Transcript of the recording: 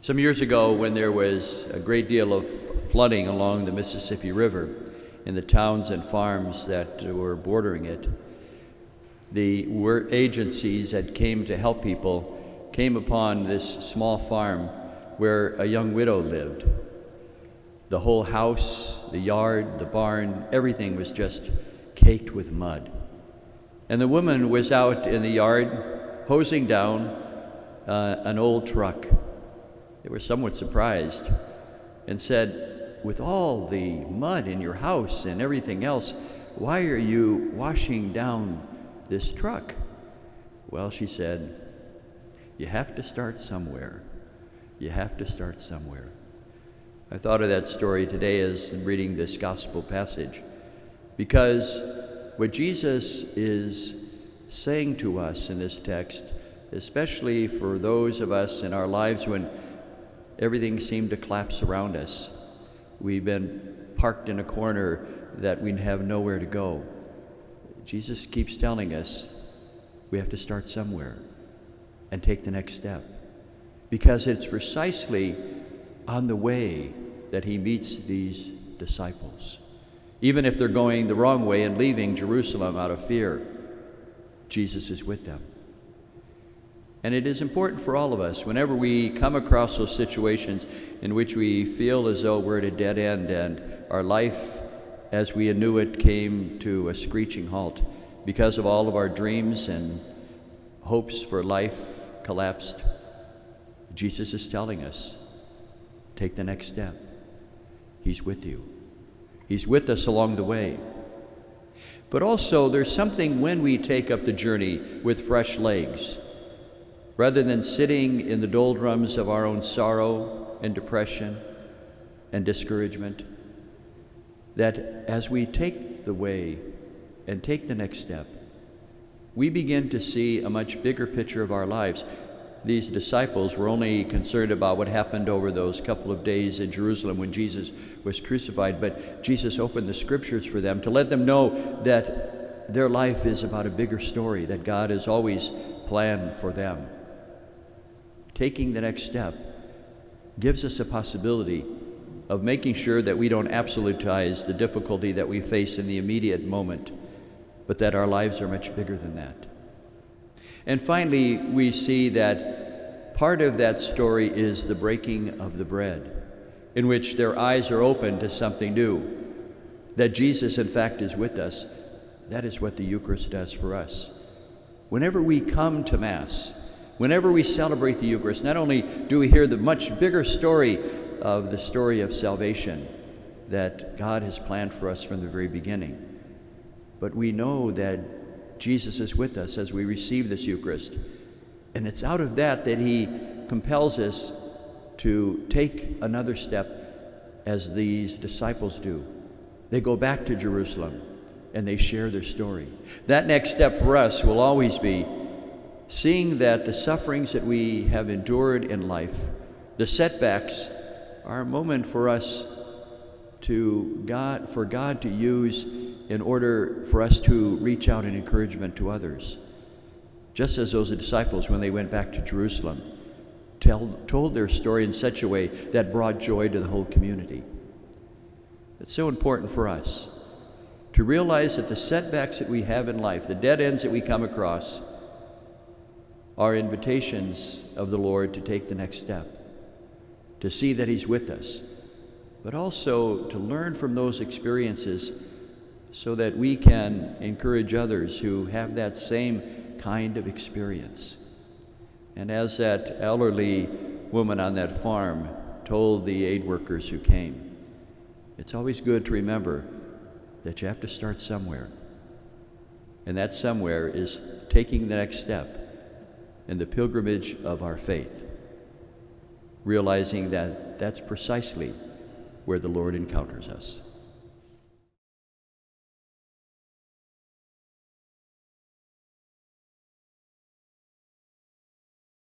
Some years ago, when there was a great deal of flooding along the Mississippi River in the towns and farms that were bordering it, the agencies that came to help people came upon this small farm where a young widow lived. The whole house, the yard, the barn, everything was just caked with mud. And the woman was out in the yard hosing down an old truck. They were somewhat surprised and said, "With all the mud in your house and everything else, why are you washing down this truck?" Well, she said, "You have to start somewhere. You have to start somewhere." I thought of that story today as I'm reading this gospel passage, because what Jesus is saying to us in this text, especially for those of us in our lives when everything seemed to collapse around us, we've been parked in a corner that we have nowhere to go. Jesus keeps telling us we have to start somewhere and take the next step, because it's precisely on the way that he meets these disciples. Even if they're going the wrong way and leaving Jerusalem out of fear, Jesus is with them. And it is important for all of us, whenever we come across those situations in which we feel as though we're at a dead end and our life as we knew it came to a screeching halt because of all of our dreams and hopes for life collapsed, Jesus is telling us, take the next step. He's with you. He's with us along the way. But also, there's something when we take up the journey with fresh legs, rather than sitting in the doldrums of our own sorrow and depression and discouragement, that as we take the way and take the next step, we begin to see a much bigger picture of our lives. These disciples were only concerned about what happened over those couple of days in Jerusalem when Jesus was crucified, but Jesus opened the scriptures for them to let them know that their life is about a bigger story that God has always planned for them. Taking the next step gives us a possibility of making sure that we don't absolutize the difficulty that we face in the immediate moment, but that our lives are much bigger than that. And finally, we see that part of that story is the breaking of the bread, in which their eyes are open to something new, that Jesus, in fact, is with us. That is what the Eucharist does for us. Whenever we come to Mass, whenever we celebrate the Eucharist, not only do we hear the much bigger story of salvation that God has planned for us from the very beginning, but we know that Jesus is with us as we receive this Eucharist. And it's out of that that he compels us to take another step as these disciples do. They go back to Jerusalem and they share their story. That next step for us will always be seeing that the sufferings that we have endured in life, the setbacks, are a moment for us for God to use in order for us to reach out in encouragement to others. Just as those disciples, when they went back to Jerusalem, told their story in such a way that brought joy to the whole community. It's so important for us to realize that the setbacks that we have in life, the dead ends that we come across, are invitations of the Lord to take the next step, to see that he's with us, but also to learn from those experiences so that we can encourage others who have that same kind of experience. And as that elderly woman on that farm told the aid workers who came, it's always good to remember that you have to start somewhere. And that somewhere is taking the next step in the pilgrimage of our faith, realizing that that's precisely where the Lord encounters us.